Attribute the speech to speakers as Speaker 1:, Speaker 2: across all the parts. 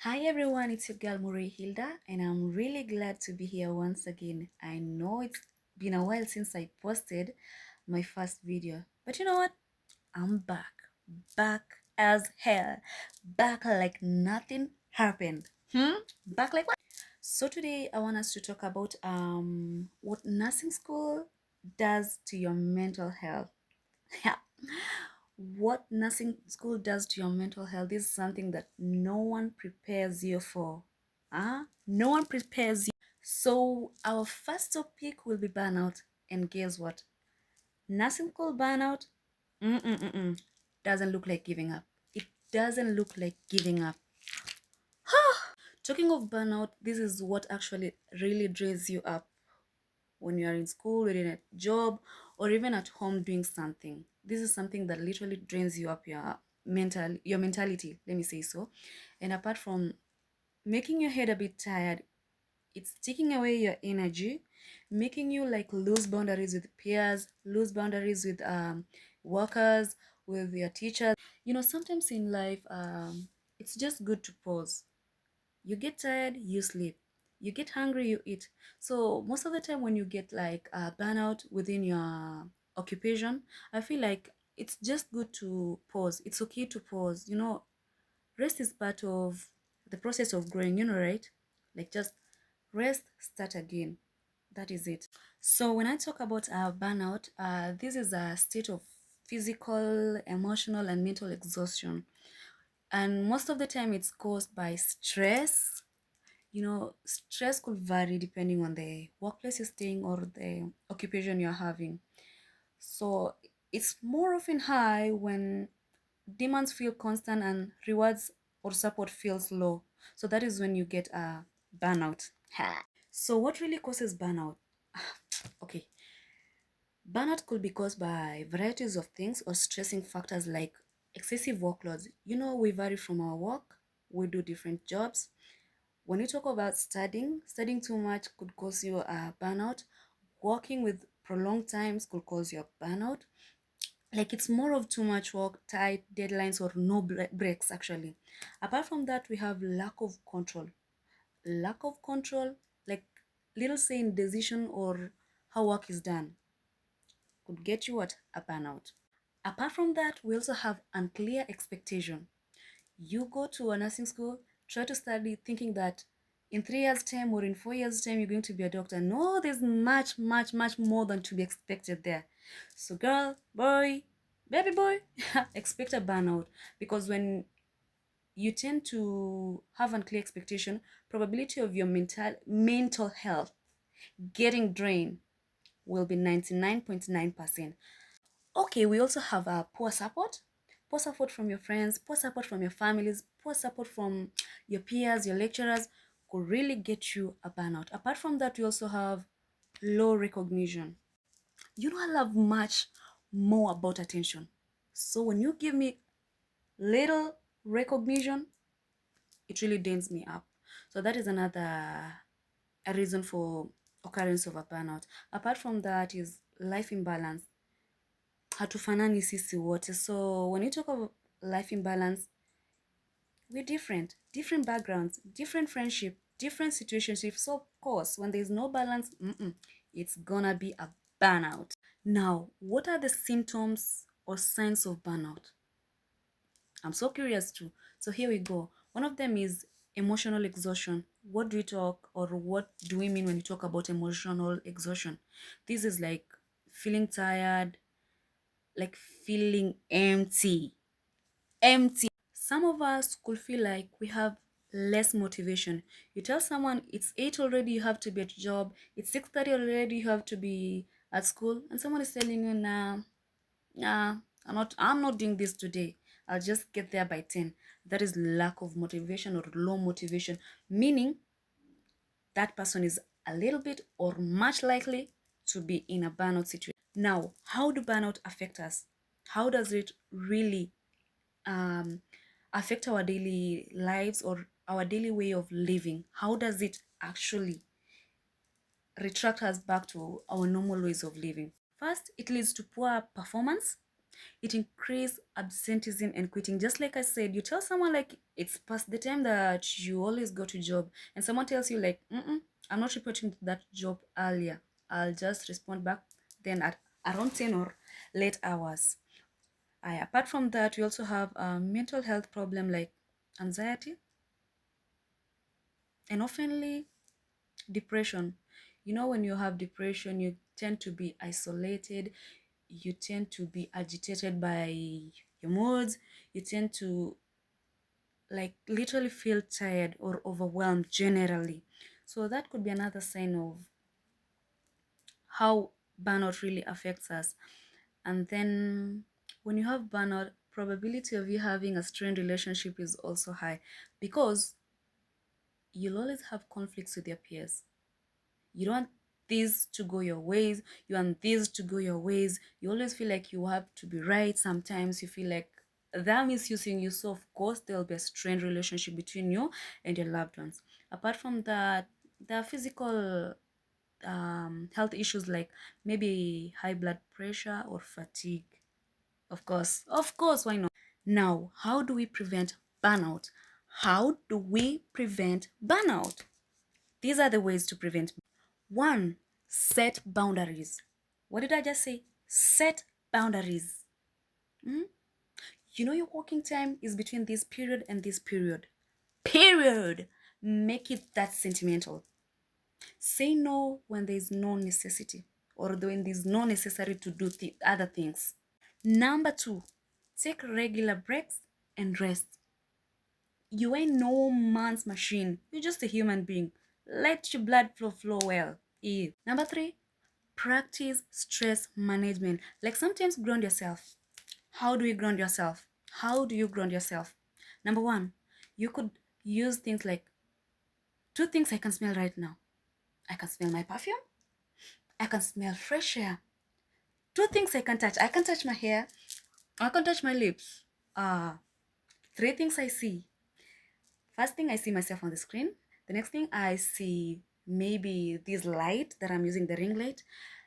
Speaker 1: Hi everyone, it's your girl Murray Hilda, and I'm really glad to be here once again. I know it's been a while since I posted my first video, but you know what? I'm back as hell, back like nothing happened. Back like what? So today I want us to talk about what nursing school does to your mental health. Yeah. What nursing school does to your mental health is something that no one prepares you for. No one prepares you. So our first topic will be burnout. And guess what? Nursing school burnout mm-mm-mm-mm, doesn't look like giving up. It doesn't look like giving up. Talking of burnout, this is what actually really drains you up when you are in school, or in a job, or even at home doing something. This is something that literally drains you up your mentality, let me say so. And apart from making your head a bit tired, it's taking away your energy, making you like lose boundaries with peers, lose boundaries with workers, with your teachers. Sometimes in life, it's just good to pause. You get tired, you sleep. You get hungry, you eat. So most of the time when you get like burnout within your occupation, I feel like it's just good to pause. It's okay to pause. Rest is part of the process of growing, right? Like just rest, start again. That is it. So when I talk about burnout, this is a state of physical, emotional, and mental exhaustion. And most of the time it's caused by stress. Stress could vary depending on the workplace you're staying or the occupation you're having. So it's more often high when demands feel constant and rewards or support feels low. So that is when you get a burnout. Ha. So what really causes burnout? Okay, burnout could be caused by varieties of things or stressing factors like excessive workloads. We vary from our work, we do different jobs. When you talk about studying too much could cause you a burnout. Working with prolonged times could cause you a burnout. Like it's more of too much work, tight deadlines, or no breaks actually. Apart from that, we have lack of control. Lack of control, like little say in decision or how work is done, could get you at a burnout. Apart from that, we also have unclear expectation. You go to a nursing school, try to study thinking that in 3 years time or in 4 years time you're going to be a doctor. No, there's much more than to be expected there. So girl, boy, baby boy, expect a burnout, because when you tend to have unclear expectation, probability of your mental health getting drained will be 99.9%. Okay, we also have poor support from your friends, poor support from your families, poor support from your peers, your lecturers, could really get you a burnout. Apart from that, we also have low recognition. I love much more about attention. So when you give me little recognition, it really dents me up. So that is another a reason for occurrence of a burnout. Apart from that is life imbalance. Hatufanani sisi wote. So when you talk of life imbalance, we're different backgrounds, different friendship, different situationships. So of course, when there's no balance, it's gonna be a burnout. Now, what are the symptoms or signs of burnout? I'm so curious too. So here we go. One of them is emotional exhaustion. What do we talk, or what do we mean when we talk about emotional exhaustion? This is like feeling tired, like feeling empty. Some of us could feel like we have less motivation. You tell someone it's 8 already, you have to be at job. It's 6:30 already, you have to be at school, and someone is telling you, nah, I'm not doing this today. I'll just get there by 10. That is lack of motivation or low motivation, meaning that person is a little bit or much likely to be in a burnout situation. Now, how do burnout affect us? How does it really um, affect our daily lives or our daily way of living? How does it actually retract us back to our normal ways of living? First, it leads to poor performance. It increases absenteeism and quitting. Just like I said, you tell someone like it's past the time that you always go to job, and someone tells you like, I'm not reporting to that job earlier. I'll just respond back then at around 10 or late hours. Apart from that, we also have a mental health problem like anxiety and oftenly depression. You know, when you have depression, you tend to be isolated, you tend to be agitated by your moods, you tend to like literally feel tired or overwhelmed generally. So that could be another sign of how burnout really affects us. And then when you have burnout, probability of you having a strained relationship is also high, because you'll always have conflicts with your peers. You don't want this to go your ways, you want this to go your ways. You always feel like you have to be right. Sometimes you feel like they're misusing you, so of course there'll be a strained relationship between you and your loved ones. Apart from that, there are physical health issues like maybe high blood pressure or fatigue. Of course, why not? Now, how do we prevent burnout? How do we prevent burnout? These are the ways to prevent. One, set boundaries. What did I just say? Set boundaries. You know your working time is between this period and this period. Period. Make it that sentimental. Say no when there is no necessity, or when there's no necessary to do other things. Number two, take regular breaks and rest. You ain't no man's machine. You're just a human being. Let your blood flow well. Ew. Number three, practice stress management. Like sometimes ground yourself. How do you ground yourself? How do you ground yourself? Number one, you could use things like two things I can smell right now. I can smell my perfume. I can smell fresh air. Two things I can touch. I can touch my hair. I can touch my lips. Three things I see. First thing, I see myself on the screen. The next thing, I see maybe this light that I'm using, the ring light.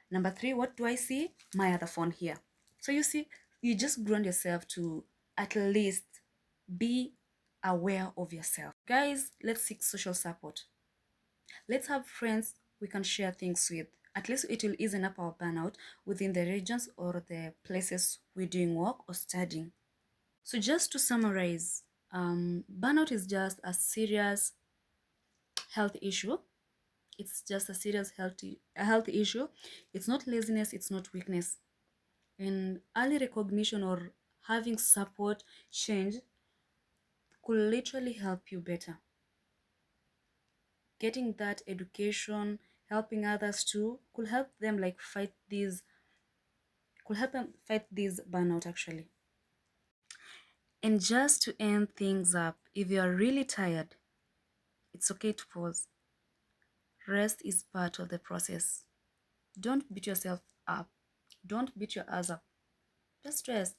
Speaker 1: Number three, what do I see? My other phone here. So you see, you just ground yourself to at least be aware of yourself. Guys, let's seek social support. Let's have friends we can share things with. At least it will ease up our burnout within the regions or the places we're doing work or studying. So just to summarize, burnout is just a serious health issue. It's just a serious health issue. It's not laziness, it's not weakness. And early recognition or having support change could literally help you better. Getting that education, helping others too, could help them like fight this burnout actually. And just to end things up, if you are really tired, it's okay to pause. Rest is part of the process. Don't beat yourself up. Don't beat your ass up. Just rest.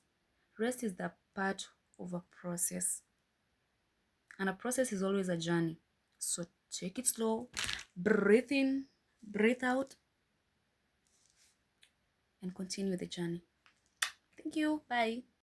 Speaker 1: Rest is the part of a process. And a process is always a journey. So take it slow, breathe in, breathe out, and continue the journey. Thank you. Bye.